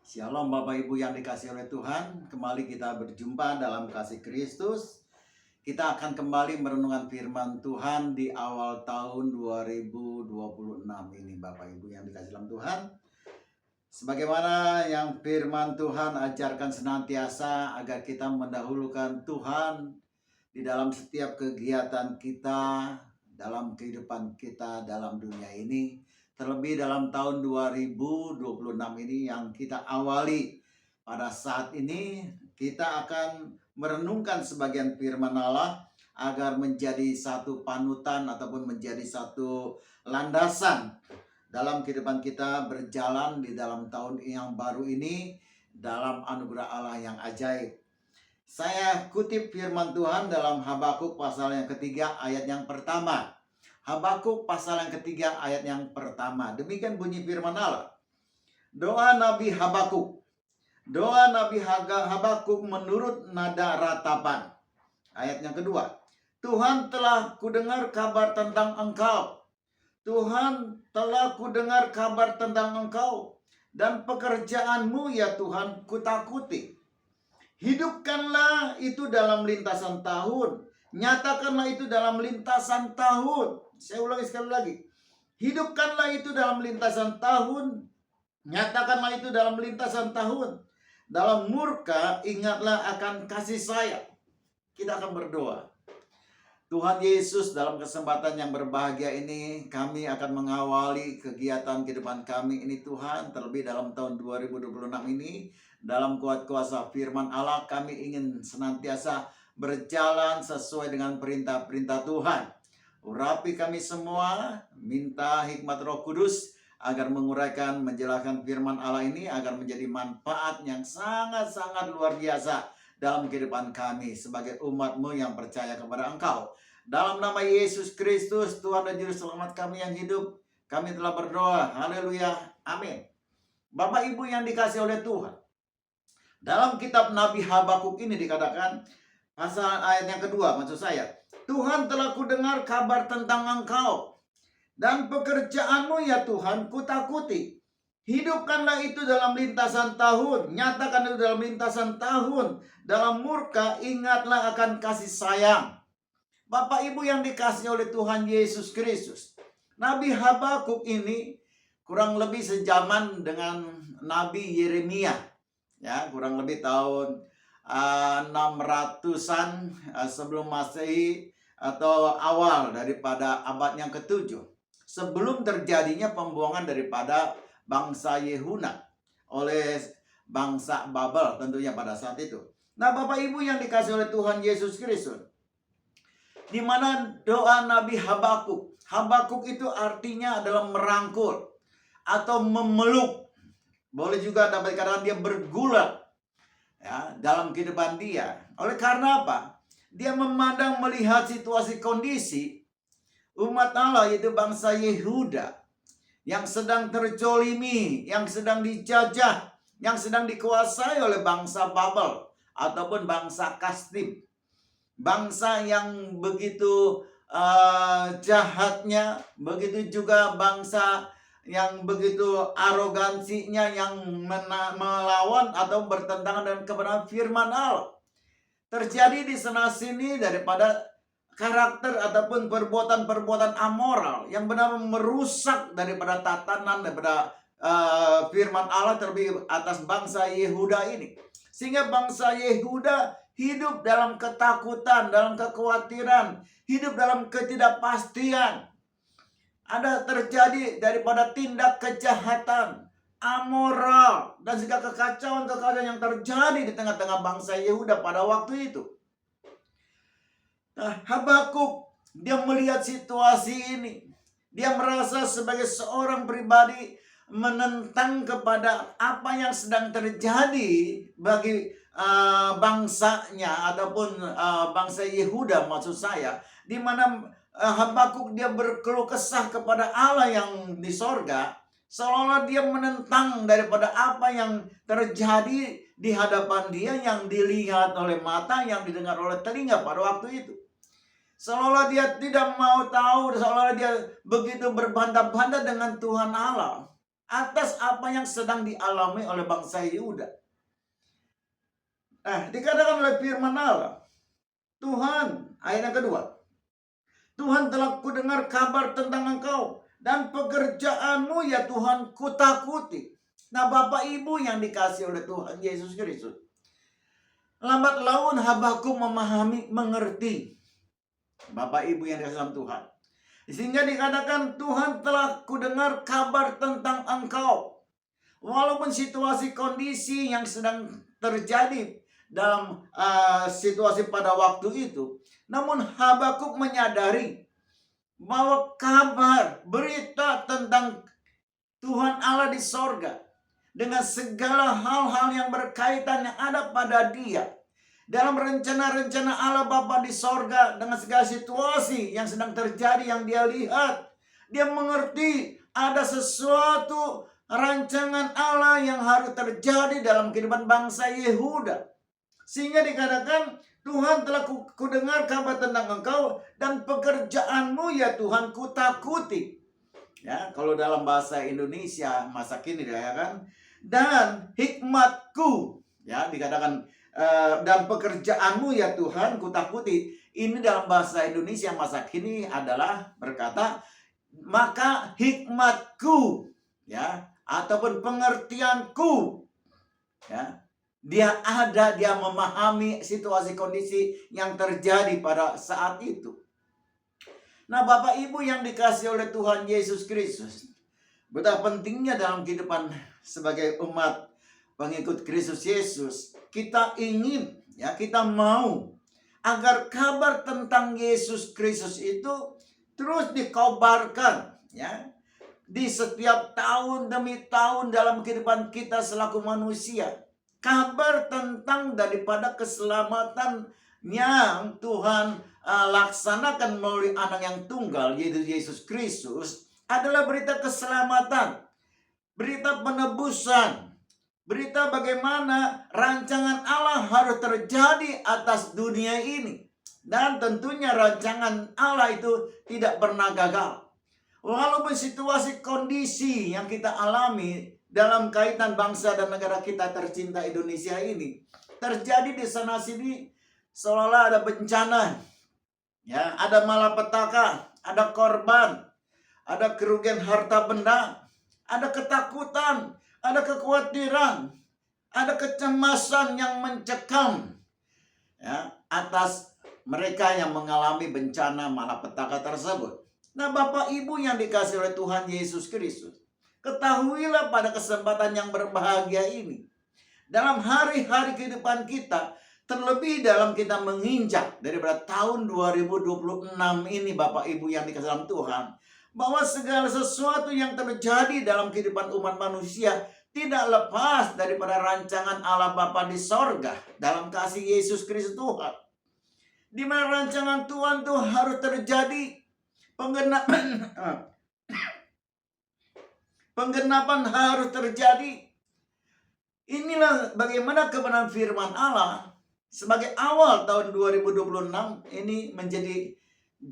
Shalom Bapak Ibu yang dikasihi oleh Tuhan. Kembali kita berjumpa dalam kasih Kristus. Kita akan kembali merenungkan firman Tuhan di awal tahun 2026 ini Bapak Ibu yang dikasihi dalam Tuhan. Sebagaimana yang firman Tuhan ajarkan senantiasa agar kita mendahulukan Tuhan di dalam setiap kegiatan kita, dalam kehidupan kita dalam dunia ini. Terlebih dalam tahun 2026 ini yang kita awali. Pada saat ini kita akan merenungkan sebagian firman Allah agar menjadi satu panutan ataupun menjadi satu landasan dalam kehidupan kita berjalan di dalam tahun yang baru ini dalam anugerah Allah yang ajaib. Saya kutip firman Tuhan dalam Habakuk pasal yang ketiga ayat yang pertama. Habakuk pasal yang ketiga ayat yang pertama. Demikian bunyi firman Allah. Doa Nabi Habakuk. Doa Nabi Habakuk menurut nada ratapan. Ayat yang kedua. Tuhan telah kudengar kabar tentang engkau. Tuhan telah kudengar kabar tentang engkau. Dan pekerjaanmu ya Tuhan kutakuti. Hidupkanlah itu dalam lintasan tahun. Nyatakanlah itu dalam lintasan tahun. Saya ulangi sekali lagi. Hidupkanlah itu dalam lintasan tahun. Nyatakanlah itu dalam lintasan tahun. Dalam murka ingatlah akan kasih sayang. Kita akan berdoa. Tuhan Yesus, dalam kesempatan yang berbahagia ini kami akan mengawali kegiatan kehidupan kami ini Tuhan. Terlebih dalam tahun 2026 ini, dalam kuat kuasa firman Allah kami ingin senantiasa berjalan sesuai dengan perintah-perintah Tuhan. Urapi kami semua, minta hikmat Roh Kudus agar menguraikan, menjelaskan firman Allah ini agar menjadi manfaat yang sangat-sangat luar biasa dalam kehidupan kami sebagai umat-Mu yang percaya kepada Engkau. Dalam nama Yesus Kristus, Tuhan dan Juru Selamat kami yang hidup, kami telah berdoa. Haleluya. Amin. Bapak Ibu yang dikasihi oleh Tuhan, dalam kitab Nabi Habakuk ini dikatakan, pasal ayat yang kedua maksud saya, Tuhan telah kudengar kabar tentang engkau, dan pekerjaanmu ya Tuhan kutakuti. Hidupkanlah itu dalam lintasan tahun. Nyatakan itu dalam lintasan tahun. Dalam murka ingatlah akan kasih sayang. Bapak Ibu yang dikasihi oleh Tuhan Yesus Kristus, Nabi Habakuk ini kurang lebih sejaman dengan Nabi Yeremia. Ya, kurang lebih tahun 600-an sebelum Masehi atau awal daripada abad yang ke-7. Sebelum terjadinya pembuangan daripada bangsa Yehuda oleh bangsa Babel tentunya pada saat itu. Nah, Bapak Ibu yang dikasihi oleh Tuhan Yesus Kristus, di mana doa Nabi Habakuk. Habakuk itu artinya adalah merangkul atau memeluk. Boleh juga dapat dikatakan dia bergulat ya, dalam kehidupan dia. Oleh karena apa? Dia memandang melihat situasi kondisi umat Allah, yaitu bangsa Yehuda yang sedang terjolimi, yang sedang dijajah, yang sedang dikuasai oleh bangsa Babel ataupun bangsa Kasdim. Bangsa yang begitu jahatnya, begitu juga bangsa yang begitu arogansinya, yang melawan atau bertentangan dengan kebenaran firman Allah. Terjadi di sana sini daripada karakter ataupun perbuatan-perbuatan amoral yang benar merusak daripada tatanan, daripada firman Allah terlebih atas bangsa Yehuda ini. Sehingga bangsa Yehuda hidup dalam ketakutan, dalam kekhawatiran, hidup dalam ketidakpastian. Ada terjadi daripada tindak kejahatan, amoral, dan segala kekacauan-kekacauan yang terjadi di tengah-tengah bangsa Yehuda pada waktu itu. Nah, Habakuk dia melihat situasi ini. Dia merasa sebagai seorang pribadi menentang kepada apa yang sedang terjadi bagi bangsanya ataupun bangsa Yehuda maksud saya, di mana Habakuk dia berkeluh kesah kepada Allah yang di sorga, seolah-olah dia menentang daripada apa yang terjadi di hadapan dia, yang dilihat oleh mata, yang didengar oleh telinga pada waktu itu. Seolah-olah dia tidak mau tahu, seolah-olah dia begitu berbantah-bantah dengan Tuhan Allah. atas apa yang sedang dialami oleh bangsa Yehuda. Nah, dikatakan oleh firman Allah, Tuhan, ayat yang kedua, Tuhan telah kudengar kabar tentang engkau dan pekerjaanmu ya Tuhan kutakuti. Nah, Bapak Ibu yang dikasih oleh Tuhan Yesus Kristus, lambat laun Habakuk memahami, mengerti. Bapak Ibu yang dikasih oleh Tuhan, sehingga dikatakan Tuhan telah kudengar kabar tentang engkau. Walaupun situasi kondisi yang sedang terjadi dalam situasi pada waktu itu, namun Habakuk menyadari bahwa kabar berita tentang Tuhan Allah di sorga dengan segala hal-hal yang berkaitan yang ada pada dia, dalam rencana-rencana Allah Bapa di sorga, dengan segala situasi yang sedang terjadi yang dia lihat, dia mengerti ada sesuatu rancangan Allah yang harus terjadi dalam kehidupan bangsa Yehuda. Sehingga dikatakan, Tuhan telah kudengar kabar tentang engkau dan pekerjaanmu ya Tuhan kutakuti. Ya, kalau dalam bahasa Indonesia masa kini ya kan, dan hikmatku, ya dikatakan dan pekerjaanmu ya Tuhan kutakuti. Ini dalam bahasa Indonesia masa kini adalah berkata, maka hikmatku, ya, ataupun pengertianku, ya, dia memahami situasi kondisi yang terjadi pada saat itu. Nah, Bapak Ibu yang dikasih oleh Tuhan Yesus Kristus, betapa pentingnya dalam kehidupan sebagai umat pengikut Kristus Yesus, kita ingin, ya, kita mau agar kabar tentang Yesus Kristus itu terus dikobarkan, ya, di setiap tahun demi tahun dalam kehidupan kita selaku manusia. Kabar tentang daripada keselamatan yang Tuhan laksanakan melalui anak yang tunggal, yaitu Yesus Kristus, adalah berita keselamatan, berita penebusan, berita bagaimana rancangan Allah harus terjadi atas dunia ini. Dan tentunya rancangan Allah itu tidak pernah gagal. Walaupun situasi kondisi yang kita alami dalam kaitan bangsa dan negara kita tercinta Indonesia ini terjadi di sana sini, seolah ada bencana, ya, ada malapetaka, ada korban, ada kerugian harta benda, ada ketakutan, ada kekhawatiran, ada kecemasan yang mencekam, ya, atas mereka yang mengalami bencana malapetaka tersebut. Nah, Bapak Ibu yang dikasih oleh Tuhan Yesus Kristus, ketahuilah pada kesempatan yang berbahagia ini, dalam hari-hari kehidupan kita, terlebih dalam kita menginjak daripada tahun 2026 ini, Bapak Ibu yang dikasih dalam Tuhan, bahwa segala sesuatu yang terjadi dalam kehidupan umat manusia tidak lepas daripada rancangan Allah Bapa di sorga dalam kasih Yesus Kristus Tuhan. Di mana rancangan Tuhan itu harus terjadi, penggenapan harus terjadi. Inilah bagaimana kebenaran firman Allah sebagai awal tahun 2026 ini menjadi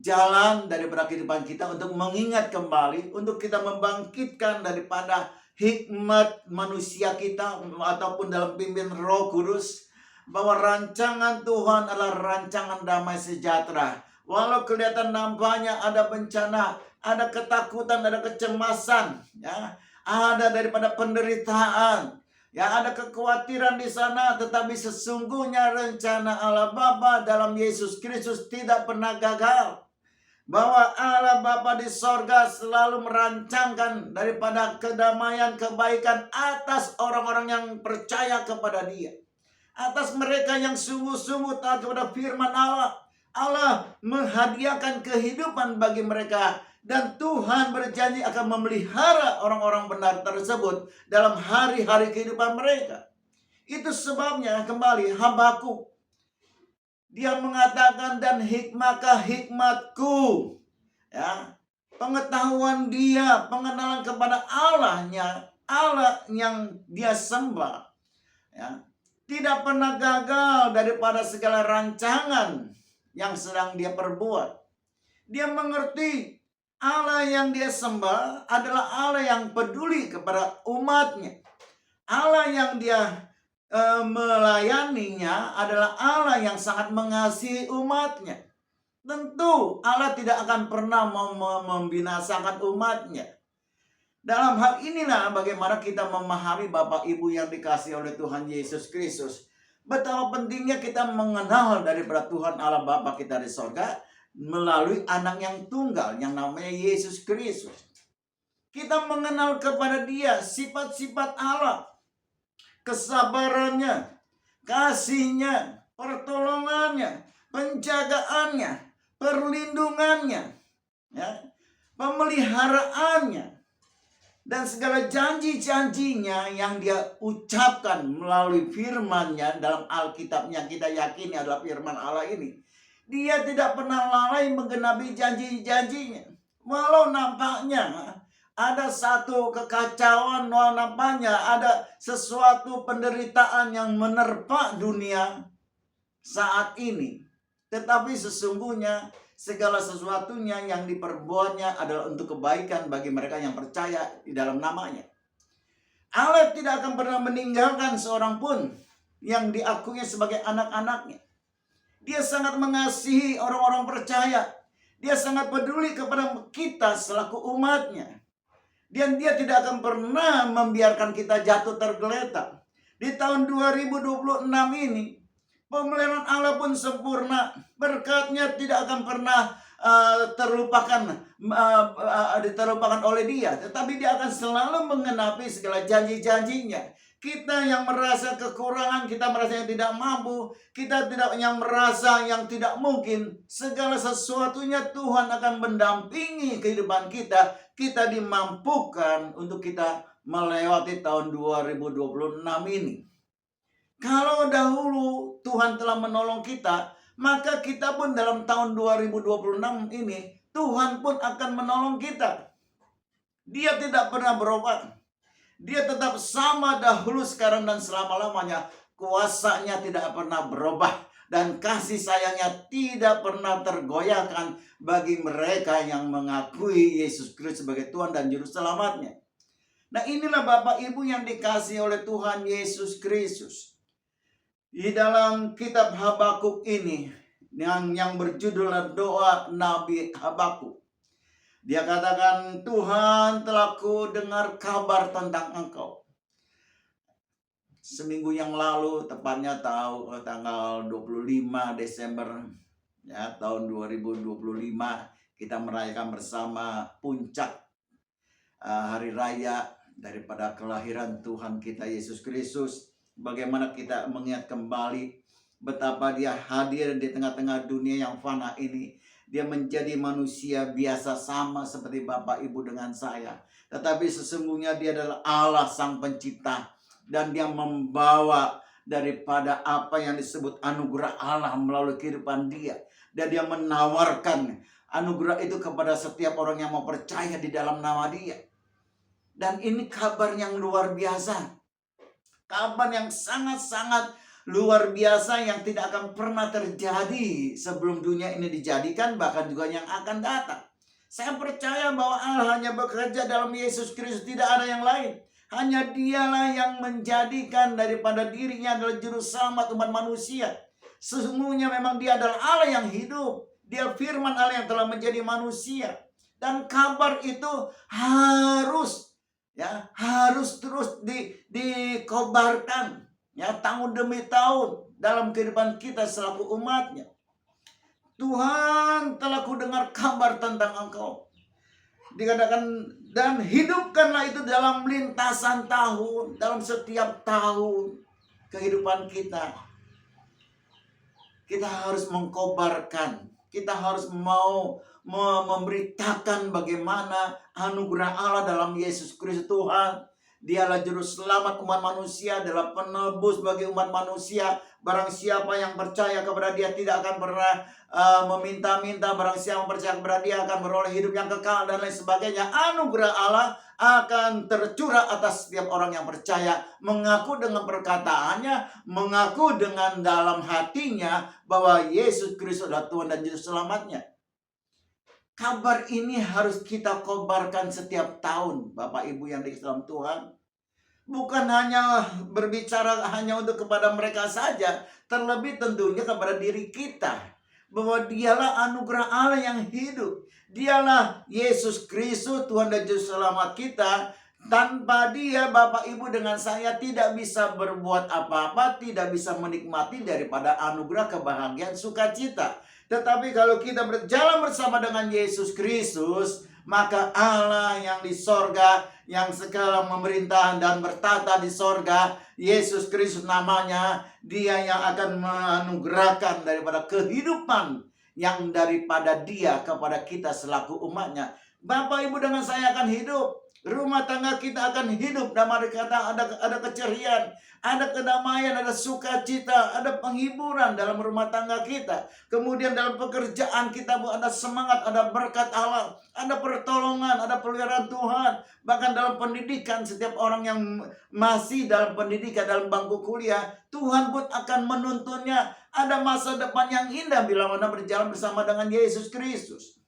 jalan daripada kehidupan kita untuk mengingat kembali, untuk kita membangkitkan daripada hikmat manusia kita ataupun dalam pimpin Roh Kudus, bahwa rancangan Tuhan adalah rancangan damai sejahtera. Walau kelihatan nampaknya ada bencana, ada ketakutan, ada kecemasan, ya, ada daripada penderitaan, ya, ada kekhawatiran di sana, tetapi sesungguhnya rencana Allah Bapa dalam Yesus Kristus tidak pernah gagal. Bahwa Allah Bapa di sorga selalu merancangkan daripada kedamaian, kebaikan atas orang-orang yang percaya kepada Dia, atas mereka yang sungguh-sungguh taat kepada firman Allah. Allah menghadiahkan kehidupan bagi mereka, dan Tuhan berjanji akan memelihara orang-orang benar tersebut dalam hari-hari kehidupan mereka. Itu sebabnya kembali Habakuk, dia mengatakan, dan hikmatku, ya, pengetahuan dia, pengenalan kepada Allahnya, Allah yang dia sembah, ya, tidak pernah gagal daripada segala rancangan yang sedang dia perbuat. Dia mengerti Allah yang dia sembah adalah Allah yang peduli kepada umatnya. Allah yang dia melayaninya adalah Allah yang sangat mengasihi umatnya. Tentu Allah tidak akan pernah membinasakan umatnya. Dalam hal inilah bagaimana kita memahami Bapak Ibu yang dikasihi oleh Tuhan Yesus Kristus. Betapa pentingnya kita mengenal daripada Tuhan Allah Bapa kita di sorga melalui anak yang tunggal yang namanya Yesus Kristus. Kita mengenal kepada dia sifat-sifat Allah, kesabarannya, kasihnya, pertolongannya, penjagaannya, perlindungannya, ya, pemeliharaannya, dan segala janji-janjinya yang dia ucapkan melalui firman-Nya dalam Alkitab yang kita yakini adalah firman Allah ini. Dia tidak pernah lalai menggenapi janji-janjinya. Walau nampaknya ada satu kekacauan, nampaknya ada sesuatu penderitaan yang menerpa dunia saat ini. Tetapi sesungguhnya segala sesuatunya yang diperbuatnya adalah untuk kebaikan bagi mereka yang percaya di dalam namanya. Allah tidak akan pernah meninggalkan seorang pun yang diakuinya sebagai anak-anaknya. Dia sangat mengasihi orang-orang percaya. Dia sangat peduli kepada kita selaku umatnya. Dan dia tidak akan pernah membiarkan kita jatuh tergeletak. Di tahun 2026 ini, pemeliharaan Allah pun sempurna. Berkatnya tidak akan pernah terlupakan oleh dia. Tetapi dia akan selalu mengenapi segala janji-janjinya. Kita yang merasa kekurangan, kita merasa yang tidak mampu, kita yang merasa yang tidak mungkin, segala sesuatunya Tuhan akan mendampingi kehidupan kita. Kita dimampukan untuk kita melewati tahun 2026 ini. Kalau dahulu Tuhan telah menolong kita, maka kita pun dalam tahun 2026 ini, Tuhan pun akan menolong kita. Dia tidak pernah berubah. Dia tetap sama dahulu, sekarang, dan selama-lamanya. Kuasanya tidak pernah berubah. Dan kasih sayangnya tidak pernah tergoyahkan bagi mereka yang mengakui Yesus Kristus sebagai Tuhan dan Juru Selamatnya. Nah, inilah Bapak Ibu yang dikasihi oleh Tuhan Yesus Kristus. Di dalam kitab Habakuk ini yang berjudul doa Nabi Habakuk, dia katakan, Tuhan telah ku dengar kabar tentang engkau. Seminggu yang lalu, tepatnya tanggal 25 Desember ya, tahun 2025, kita merayakan bersama puncak hari raya daripada kelahiran Tuhan kita Yesus Kristus. Bagaimana kita mengingat kembali betapa dia hadir di tengah-tengah dunia yang fana ini. Dia menjadi manusia biasa sama seperti Bapak Ibu dengan saya. Tetapi sesungguhnya dia adalah Allah Sang Pencipta. Dan dia membawa daripada apa yang disebut anugerah Allah melalui kehidupan dia. Dan dia menawarkan anugerah itu kepada setiap orang yang mau percaya di dalam nama dia. Dan ini kabar yang luar biasa. Kabar yang sangat-sangat luar biasa yang tidak akan pernah terjadi sebelum dunia ini dijadikan, bahkan juga yang akan datang. Saya percaya bahwa Allah hanya bekerja dalam Yesus Kristus, tidak ada yang lain. Hanya dialah yang menjadikan daripada dirinya adalah juru selamat umat manusia. Sesungguhnya memang dia adalah Allah yang hidup. Dia firman Allah yang telah menjadi manusia. Dan kabar itu harus terus dikobarkan. Ya, tahun demi tahun dalam kehidupan kita selaku umatnya. Tuhan telah ku dengar kabar tentang engkau. Dikatakan, dan hidupkanlah itu dalam lintasan tahun, dalam setiap tahun kehidupan kita. Kita harus mengkobarkan, kita harus mau memberitakan bagaimana anugerah Allah dalam Yesus Kristus Tuhan. Dialah juru selamat umat manusia, adalah penebus bagi umat manusia. Barang siapa yang percaya kepada dia tidak akan pernah meminta-minta. Barang siapa yang percaya kepada dia akan beroleh hidup yang kekal dan lain sebagainya. Anugerah Allah akan tercurah atas setiap orang yang percaya. Mengaku dengan perkataannya, mengaku dengan dalam hatinya bahwa Yesus Kristus adalah Tuhan dan Juru Selamatnya. Kabar ini harus kita kobarkan setiap tahun, Bapak Ibu yang dikasihi dalam Tuhan. Bukan hanya berbicara hanya untuk kepada mereka saja, terlebih tentunya kepada diri kita. Bahwa dialah anugerah Allah yang hidup. Dialah Yesus Kristus, Tuhan dan Juru Selamat kita. Tanpa Dia, Bapak Ibu dengan saya tidak bisa berbuat apa-apa, tidak bisa menikmati daripada anugerah, kebahagiaan, sukacita. Tetapi kalau kita berjalan bersama dengan Yesus Kristus, maka Allah yang di sorga, yang sekarang memerintah dan bertata di sorga, Yesus Kristus namanya, Dia yang akan menganugerahkan daripada kehidupan yang daripada Dia kepada kita selaku umatnya. Bapak Ibu dengan saya akan hidup. Rumah tangga kita akan hidup dalam kata ada keceriaan, ada kedamaian, ada sukacita, ada penghiburan dalam rumah tangga kita. Kemudian dalam pekerjaan kita ada semangat, ada berkat Allah, ada pertolongan, ada peliharaan Tuhan. Bahkan dalam pendidikan, setiap orang yang masih dalam pendidikan, dalam bangku kuliah, Tuhan pun akan menuntunnya. Ada masa depan yang indah bila mana berjalan bersama dengan Yesus Kristus.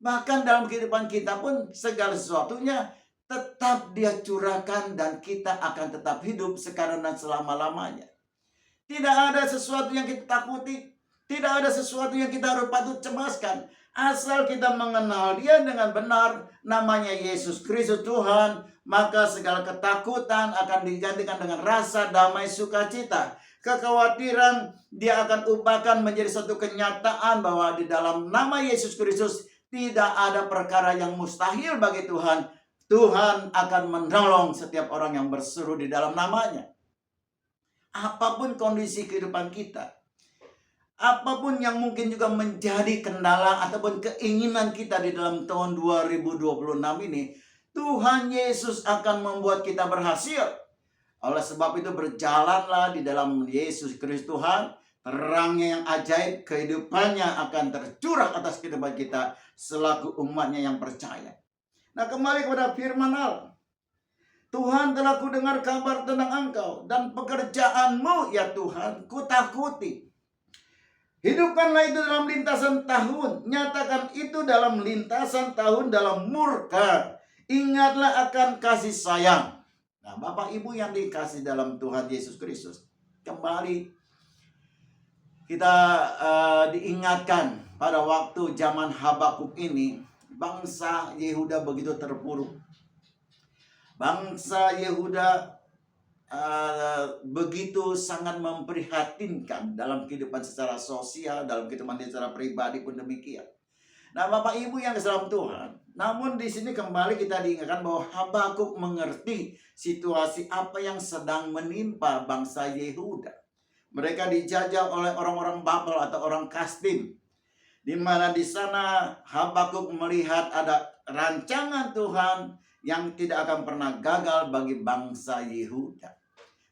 Bahkan dalam kehidupan kita pun segala sesuatunya tetap Dia curahkan dan kita akan tetap hidup sekarang dan selama-lamanya. Tidak ada sesuatu yang kita takuti, tidak ada sesuatu yang kita harus patut cemaskan. Asal kita mengenal Dia dengan benar, namanya Yesus Kristus Tuhan, maka segala ketakutan akan digantikan dengan rasa damai sukacita. Kekhawatiran Dia akan ubahkan menjadi satu kenyataan bahwa di dalam nama Yesus Kristus tidak ada perkara yang mustahil bagi Tuhan. Tuhan akan menolong setiap orang yang berseru di dalam namanya. Apapun kondisi kehidupan kita, apapun yang mungkin juga menjadi kendala ataupun keinginan kita di dalam tahun 2026 ini, Tuhan Yesus akan membuat kita berhasil. Oleh sebab itu berjalanlah di dalam Yesus Kristus Tuhan. Terangnya yang ajaib, kehidupannya akan tercurah atas kehidupan kita selaku umatnya yang percaya. Nah, kembali kepada firman Allah. Tuhan, telah kudengar kabar tentang Engkau dan pekerjaanmu ya Tuhan, kutakuti. Hidupkanlah itu dalam lintasan tahun, nyatakan itu dalam lintasan tahun, dalam murka. Ingatlah akan kasih sayang. Nah, Bapak Ibu yang dikasih dalam Tuhan Yesus Kristus, kembali kita diingatkan pada waktu zaman Habakuk ini, bangsa Yehuda begitu terpuruk. Bangsa Yehuda begitu sangat memprihatinkan dalam kehidupan secara sosial, dalam kehidupan secara pribadi pun demikian. Nah, Bapak Ibu yang dalam Tuhan, namun di sini kembali kita diingatkan bahwa Habakuk mengerti situasi apa yang sedang menimpa bangsa Yehuda. Mereka dijajah oleh orang-orang Babel atau orang Kasdim, di mana di sana Habakuk melihat ada rancangan Tuhan yang tidak akan pernah gagal bagi bangsa Yehuda.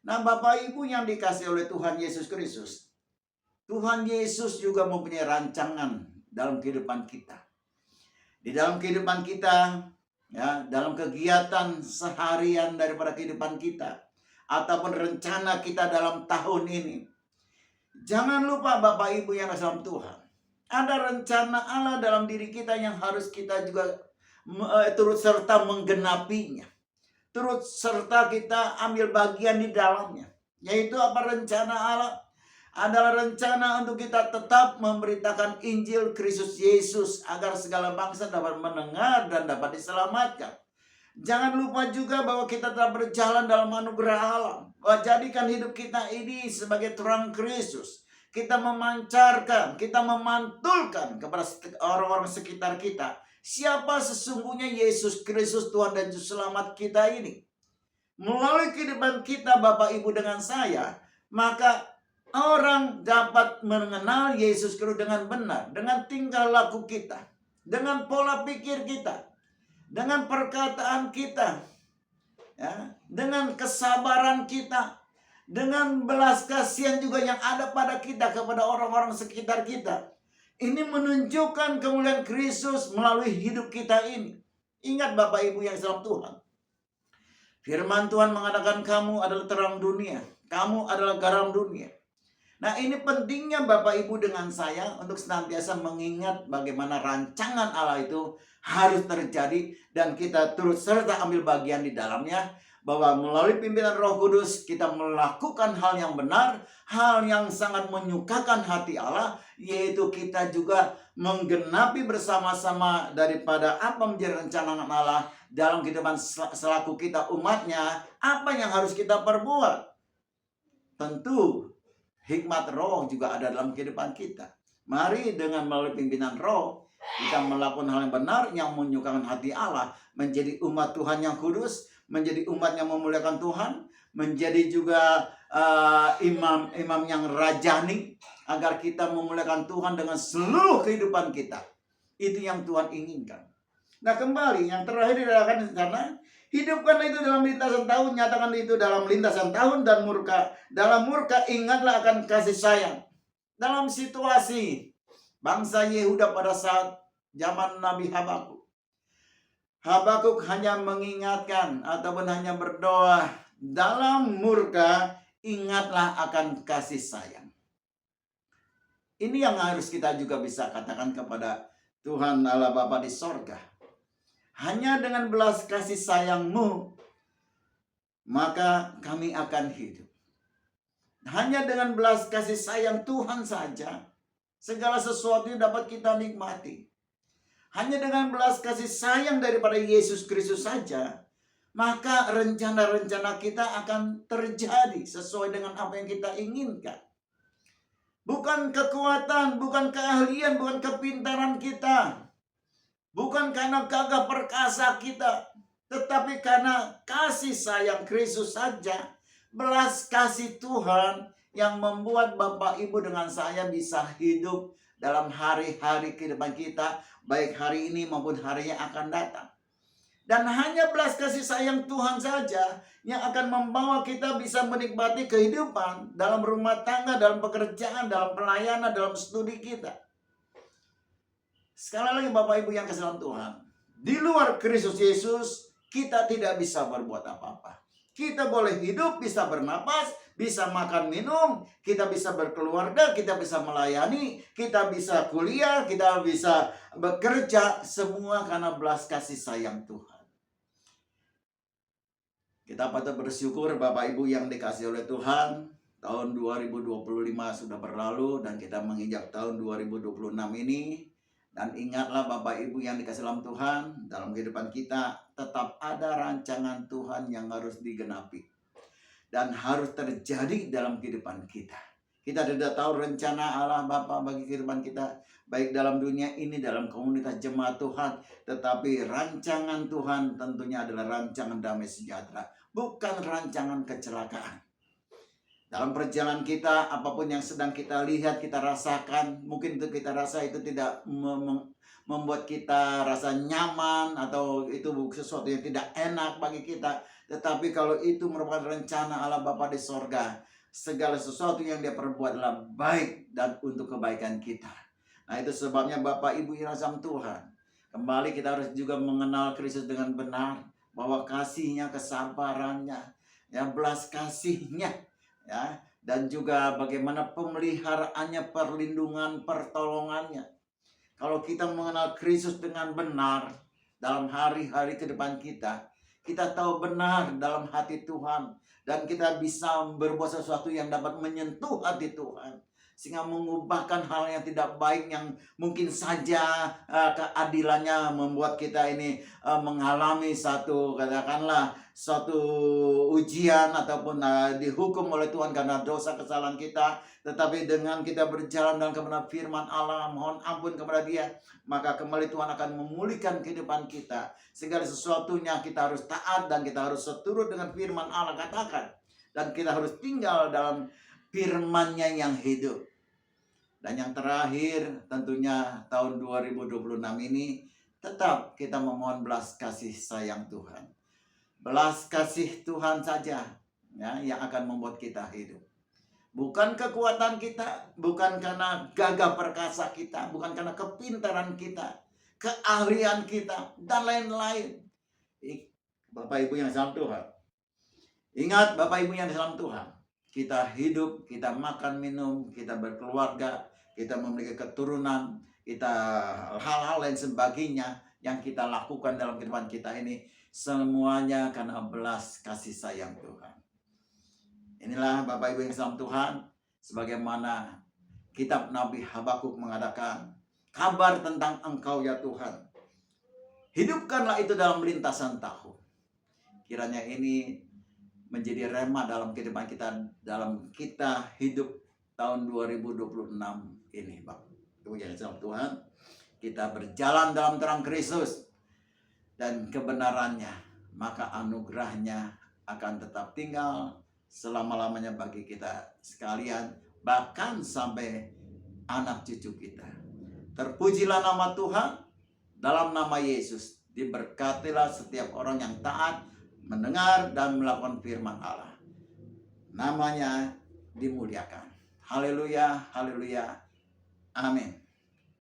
Nah, Bapak Ibu yang dikasih oleh Tuhan Yesus Kristus, Tuhan Yesus juga mempunyai rancangan dalam kehidupan kita. Di dalam kehidupan kita, ya, dalam kegiatan seharian daripada kehidupan kita, ataupun rencana kita dalam tahun ini. Jangan lupa Bapak Ibu yang dalam Tuhan, ada rencana Allah dalam diri kita yang harus kita juga turut serta menggenapinya. Turut serta kita ambil bagian di dalamnya. Yaitu apa rencana Allah? Adalah rencana untuk kita tetap memberitakan Injil Kristus Yesus agar segala bangsa dapat mendengar dan dapat diselamatkan. Jangan lupa juga bahwa kita telah berjalan dalam anugerah Allah. Jadikan hidup kita ini sebagai terang Kristus. Kita memancarkan, kita memantulkan kepada orang-orang sekitar kita. Siapa sesungguhnya Yesus Kristus Tuhan dan Juru Selamat kita ini. Melalui kehidupan kita Bapak Ibu dengan saya, maka orang dapat mengenal Yesus Kristus dengan benar. Dengan tingkah laku kita, dengan pola pikir kita, dengan perkataan kita, ya, dengan kesabaran kita, dengan belas kasihan juga yang ada pada kita kepada orang-orang sekitar kita. Ini menunjukkan kemuliaan Kristus melalui hidup kita ini. Ingat Bapak Ibu yang dalam Tuhan, firman Tuhan mengatakan kamu adalah terang dunia, kamu adalah garam dunia. Nah, ini pentingnya Bapak Ibu dengan saya untuk senantiasa mengingat bagaimana rancangan Allah itu harus terjadi dan kita turut serta ambil bagian di dalamnya, bahwa melalui pimpinan Roh Kudus kita melakukan hal yang benar, hal yang sangat menyukakan hati Allah, yaitu kita juga menggenapi bersama-sama daripada apa menjadi rencana Allah dalam kehidupan selaku kita umatnya. Apa yang harus kita perbuat? Tentu hikmat roh juga ada dalam kehidupan kita. Mari dengan melalui pimpinan roh kita melakukan hal yang benar, yang menyukakan hati Allah, menjadi umat Tuhan yang kudus, menjadi umat yang memuliakan Tuhan, menjadi juga imam-imam yang rajani, agar kita memuliakan Tuhan dengan seluruh kehidupan kita. Itu yang Tuhan inginkan. Nah, kembali yang terakhir dilakukan di sana, hidupkanlah itu dalam lintasan tahun, nyatakan itu dalam lintasan tahun, dan murka. Dalam murka ingatlah akan kasih sayang. Dalam situasi bangsa Yehuda pada saat zaman Nabi Habakuk, Habakuk hanya mengingatkan ataupun hanya berdoa, dalam murka ingatlah akan kasih sayang. Ini yang harus kita juga bisa katakan kepada Tuhan Allah Bapa di sorga. Hanya dengan belas kasih sayang-Mu, maka kami akan hidup. Hanya dengan belas kasih sayang Tuhan saja, segala sesuatu dapat kita nikmati. Hanya dengan belas kasih sayang daripada Yesus Kristus saja, maka rencana-rencana kita akan terjadi sesuai dengan apa yang kita inginkan. Bukan kekuatan, bukan keahlian, bukan kepintaran kita, bukan karena gagah perkasa kita, tetapi karena kasih sayang Kristus saja, belas kasih Tuhan yang membuat Bapak Ibu dengan saya bisa hidup dalam hari-hari kehidupan kita, baik hari ini maupun hari yang akan datang. Dan hanya belas kasih sayang Tuhan saja yang akan membawa kita bisa menikmati kehidupan dalam rumah tangga, dalam pekerjaan, dalam pelayanan, dalam studi kita. Sekali lagi Bapak Ibu yang kasih dalam Tuhan, di luar Kristus Yesus kita tidak bisa berbuat apa-apa. Kita boleh hidup, bisa bernapas, bisa makan minum, kita bisa berkeluarga, kita bisa melayani, kita bisa kuliah, kita bisa bekerja, semua karena belas kasih sayang Tuhan. Kita patut bersyukur Bapak Ibu yang dikasih oleh Tuhan. Tahun 2025 sudah berlalu dan kita menginjak tahun 2026 ini. Dan ingatlah Bapak Ibu yang dikasih dalam Tuhan, dalam kehidupan kita tetap ada rancangan Tuhan yang harus digenapi dan harus terjadi dalam kehidupan kita. Kita tidak tahu rencana Allah Bapa bagi kehidupan kita, baik dalam dunia ini, dalam komunitas jemaat Tuhan, tetapi rancangan Tuhan tentunya adalah rancangan damai sejahtera, bukan rancangan kecelakaan. Dalam perjalanan kita, apapun yang sedang kita lihat, kita rasakan, mungkin itu kita rasa itu tidak membuat kita rasa nyaman, atau itu sesuatu yang tidak enak bagi kita. Tetapi kalau itu merupakan rencana Allah Bapa di sorga, segala sesuatu yang Dia perbuat adalah baik dan untuk kebaikan kita. Nah, itu sebabnya Bapak Ibu yang dalam Tuhan, kembali kita harus juga mengenal Kristus dengan benar, bahwa kasih-Nya, kesabarannya, ya, belas kasih-Nya, ya, dan juga bagaimana pemeliharaannya, perlindungan, pertolongannya. Kalau kita mengenal Kristus dengan benar dalam hari-hari ke depan kita tahu benar dalam hati Tuhan, dan kita bisa berbuat sesuatu yang dapat menyentuh hati Tuhan, sehingga mengubahkan hal yang tidak baik yang mungkin saja keadilannya membuat kita ini mengalami satu, katakanlah, suatu ujian ataupun dihukum oleh Tuhan karena dosa kesalahan kita. Tetapi dengan kita berjalan dalam kebenaran firman Allah, mohon ampun kepada Dia, maka kembali Tuhan akan memulihkan kehidupan kita. Segala sesuatunya kita harus taat dan kita harus seturut dengan firman Allah katakan. Dan kita harus tinggal dalam firman-Nya yang hidup. Dan yang terakhir, tentunya tahun 2026 ini tetap kita memohon belas kasih sayang Tuhan. Belas kasih Tuhan saja, ya, yang akan membuat kita hidup. Bukan kekuatan kita, bukan karena gagah perkasa kita, bukan karena kepintaran kita, keahlian kita, dan lain-lain. Bapak Ibu yang dalam Tuhan, ingat Bapak Ibu yang dalam Tuhan, kita hidup, kita makan minum, kita berkeluarga, kita memiliki keturunan, kita hal-hal lain sebagainya yang kita lakukan dalam kehidupan kita ini, semuanya karena belas kasih sayang Tuhan. Inilah Bapak Ibu yang salam Tuhan, sebagaimana kitab Nabi Habakuk mengatakan, kabar tentang Engkau ya Tuhan, hidupkanlah itu dalam lintasan tahun. Kiranya ini menjadi rema dalam kehidupan kita, dalam kita hidup tahun 2026 ini, Bapak Ibu yang salam Tuhan. Kita berjalan dalam terang Kristus dan kebenarannya, maka anugerahnya akan tetap tinggal selama-lamanya bagi kita sekalian, bahkan sampai anak cucu kita. Terpujilah nama Tuhan, dalam nama Yesus diberkatilah setiap orang yang taat mendengar dan melakukan firman Allah. Namanya dimuliakan. Haleluya, haleluya. Amin.